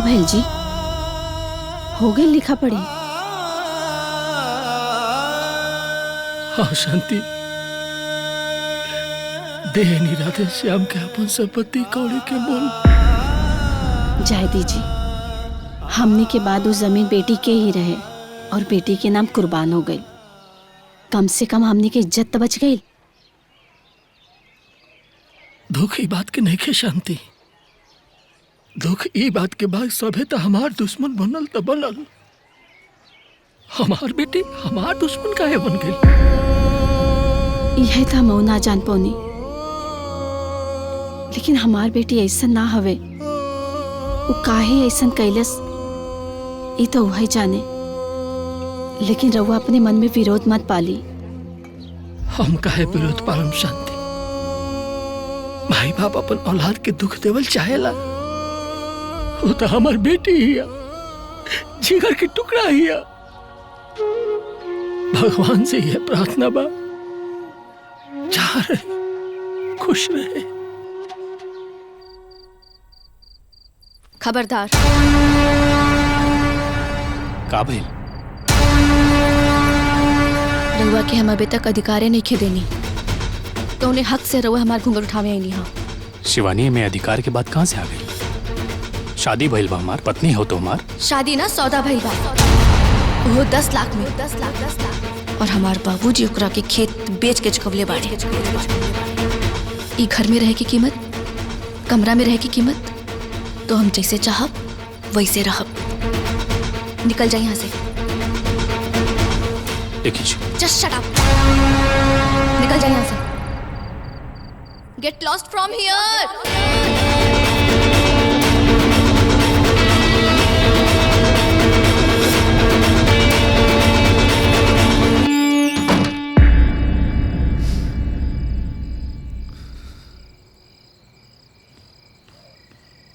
भैल जी, हो गई लिखा पढ़ी? हाँ शांति, देहनी राधे श्याम के अपन संपत्ति कौड़ी के बोल। जाय दीजिए, हमने के बाद उस जमीन बेटी के ही रहे और बेटी के नाम कुर्बान हो गई। कम से कम हमने की इज्जत तो बच गई। दुख ई बात के नहीं खे शांति, दुख ई बात के बाद सभे तो हमार दुश्मन बनल तो बनल, हमार बेटी हमार दुश्मन काहे बन गई? यह था मैं ना जान पौनी, लेकिन हमार बेटी ऐसा ना हवे। वो काहे ऐसा कैलस ये तो वही जाने, लेकिन रउआ अपने मन में विरोध मत पाली। हम काहे विरोध पालम शांति? भाई बाप अपन औलाद के दुख देवल चाहेला, वो तो हमार बेटी ही है, जिगर की टुकड़ा ही है। भगवान से यह प्रार्थना बा, जा रहे खुश रहे। खबरदार। का भइल? रउआ के हम अभी तक अधिकारे नहीं खे देनी, तो उन्हें हक से रउआ हमार घूंघट उठावे आई नहीं। हाँ शिवानी, में अधिकार के बाद कहाँ से आ गई? शादी भइल बा, हमार पत्नी हो तो हमार। शादी ना सौदा भइल बा, वो 10 लाख में 10 लाख। और हमार बाबूजी ओकरा के खेत बेच के चुकवले बाड़े। ई घर में रहे की कीमत, कमरा में रहे की कीमत, तो हम जैसे चाहब वैसे रहब। निकल जाए यहाँ से। Just shut up. निकल जाए यहाँ से। Get lost from here.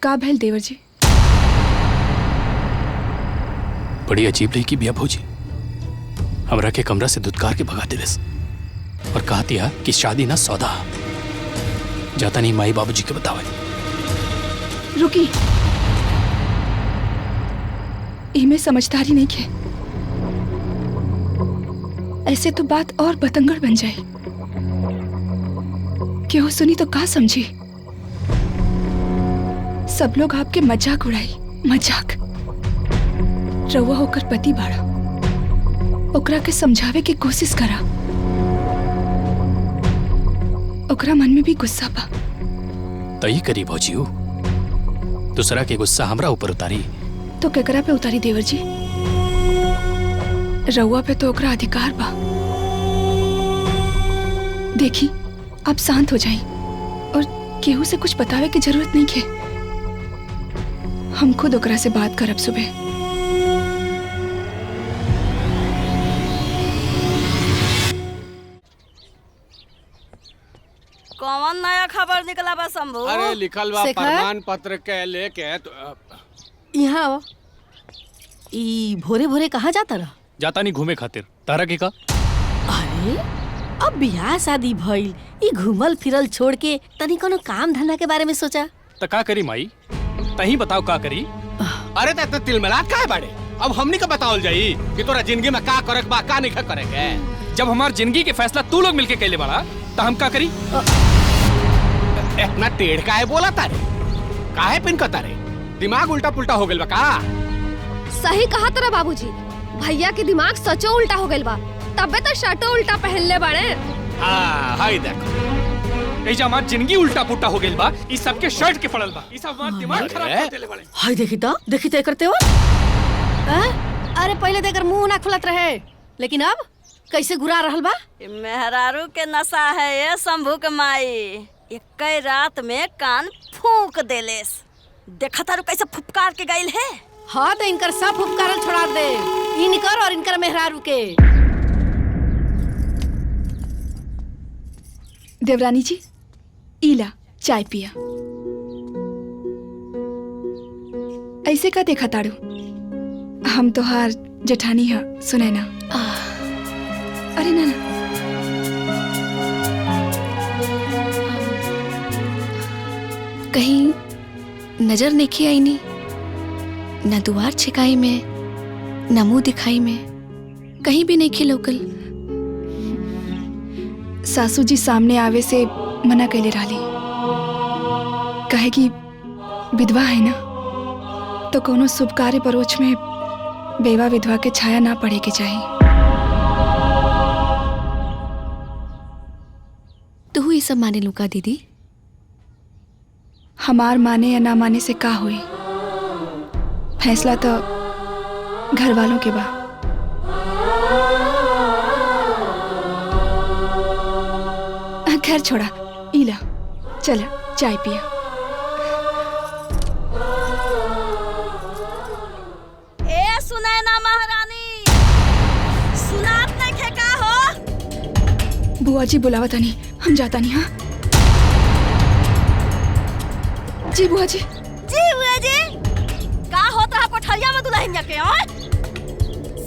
का भैल देवर जी? बड़ी अजीब लड़की बिया भौजी, हमरा के कमरा से दुदकार के भगा दिलस और कहा दिया कि शादी ना सौदा। जाता नहीं माई बाबूजी के बतावे। रुकी, इमे समझदारी नहीं है, ऐसे तो बात और बतंगड़ बन जाए। क्यों सुनी तो का समझी? सब लोग आपके मजाक उड़ाई, मजाक। रउआ होकर पति बाड़ा, ओकरा के समझावे की कोशिश करा। ओकरा मन में भी गुस्सा बा। तई करी भौजी हो, दूसरा के गुस्सा हमरा ऊपर उतारी तो केकरा पे उतारी देवर जी? रउआ पे तो ओकरा अधिकार बा। देखी, आप शांत हो जाएं और केहू से कुछ बतावे की जरूरत नहीं है। हम खुद ओकरा से बात करब सुबह। कौन नया खबर निकला बा शंभू? अरे लिखल बा प्रमाण पत्र के लेके तो यहाँ ई भोरे भोरे कहाँ जाता रहा? जाता नहीं घूमे खातिर। तारा के का? अरे अब बियाह शादी भइल, ई घूमल फिरल छोड़ के तनी कोनो काम धंधा के बारे में सोचा। तो का करी माई, तही बताओ का करी। अरे त तिलमिलात काहे बाड़े? अब हमनी का बताओल जाई कि तोरा जिंदगी में का करक बा का नहीं करे के। जब हमार जिंदगी के फैसला तू लोग मिलके कैले बाड़ा तो हम का करी? इतना टेढ़ काहे बोला तारे? काहे पिन का तारे? दिमाग उल्टा पुल्टा हो गइल बा का? सही कहा तेरा बाबूजी, भैया के दिमाग सचो उल्टा हो गइल बा, तबे तो शर्टो उल्टा पहन ले बाड़े। हाँ हाय देखो, ऐजा हमार जिंदगी उल्टा पुल्टा हो गइल बा, ई सबके शर्ट के पड़ल बा, ई सब हमार दिमाग खराब कर देले बाड़े। हाय देखी तो करते हो। अरे पहले देकर मुंह ना खुलत रहे, लेकिन अब कैसे गुरा रहल बा? मेहरारू के नशा है ये शंभू के माई। एक रात में कान फूंक देलेस। देखा तारू कैसे फुफकार के गइल है। हाँ तो इनकर सब फुफकारल छोड़ा दे, इनकर और इनकर मेहरारू के। देवरानी जी, इला चाय पिया। ऐसे का देखा ताड़ू? हम तो हार जेठानी है, सुने ना। अरे ना ना, कहीं नजर नहीं आई नहीं? न दुआर छिकाई में न मुंह दिखाई में, कहीं भी नहीं खिलौकल। सासू जी सामने आवे से मना कैले रहली, कहे कि विधवा है ना, तो कोनो शुभ कार्य परोछ में बेवा विधवा के छाया ना पड़े के चाहिए। तू ये सब माने लूका दीदी? हमार माने या ना माने से का हुई, फैसला तो घर वालों के बा। खैर छोड़ा, इला चला चाय पिया। ए सुनाए ना महारानी, सुनात नहीं खे का हो? बुआ जी बुलावा तानी, हम जाता नहीं। हाँ जी बुआ जी। जी हुए जी, का होता है कोठरिया में दुल्हनिया के?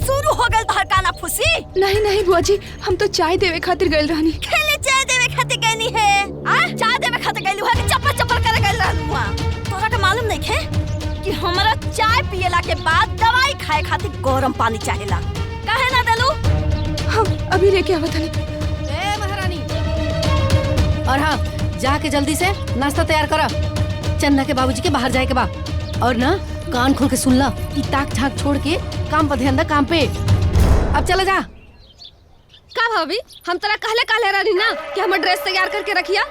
शुरू हो गई तोहर काना फुसी? नहीं नहीं बुआ जी, हम तो चाय देवे खातिर गइल रहनी। खेले चाय देवे खातिर गईनी है? आ चाय देवे खातिर गईलू है कि चप्पल चप्पल करे गइल रहलू हुआ? तोरा के मालूम नहीं है कि हमरा चाय पियला के बाद दवाई खाए खातिर गरम पानी चाहेला? काहे ना देलू? हाँ अभी लेके आवत हनी। ए महारानी, और हाँ जाके जल्दी से नाश्ता तैयार करा। चन्ना के बाबूजी के बाहर जाए के बा, और ना कान खोल के सुन ला, ई ताक झाक छोड़ के काम पर ध्यान दे, काम पे। अब चला जा। का भाभी, हम तोरा कहले रहनी ना कि हमर ड्रेस तैयार करके रखिया।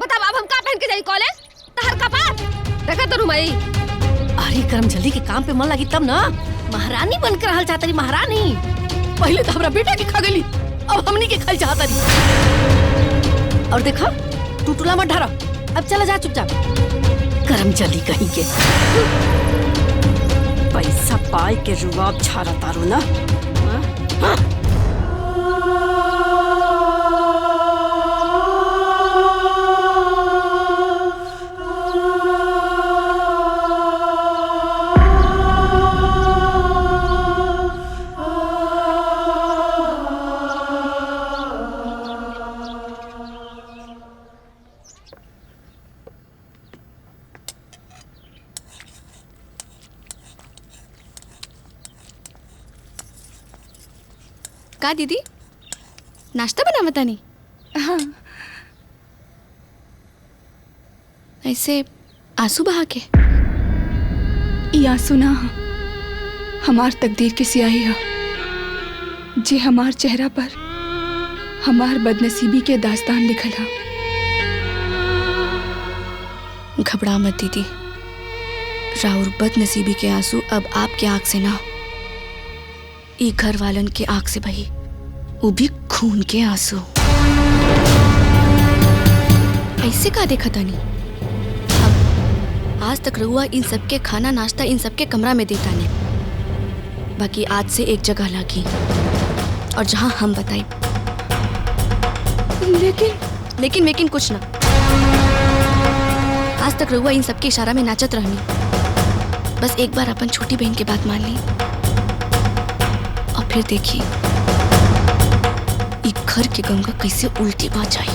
बता अब हम का पहन के जाई कॉलेज? तहर कपार देखा तो रुमाई। अरे करम, जल्दी के काम पे मन लगी तब ना। महारानी बन के रहल चाहतरी, महारानी। पहले तो हमरा बेटा के खा गली, अब हमनी के खाई चाहतरी। और देखा टूटुला मत ढारा, अब चला जा चुपचाप। करम जल्दी कहीं के पैसा पाए के रुआब छाड़ा तारू ना। हाँ? का दीदी, नाश्ता बना बतानी? हाँ ऐसे आंसू बहा के? ये आंसू ना हमार तकदीर की स्याही है, जे हमार चेहरा पर हमार बदनसीबी के दास्तान लिखल है। घबरा मत दीदी, राउर बदनसीबी के आंसू अब आपके आंख से ना, ई घर वालन के आंख से बही, वो भी खून के आंसू। ऐसे का देखा तानी? अब आज तक रहुआ इन सबके खाना नाश्ता इन सबके कमरा में देता नहीं, बाकी आज से एक जगह लागी और जहां हम बताई। लेकिन कुछ ना, आज तक रहुआ इन सबके इशारा में नाचत रहनी, बस एक बार अपन छोटी बहन की बात मान ली और फिर देखी ई घर के गंगा कैसे उल्टी बात जाई।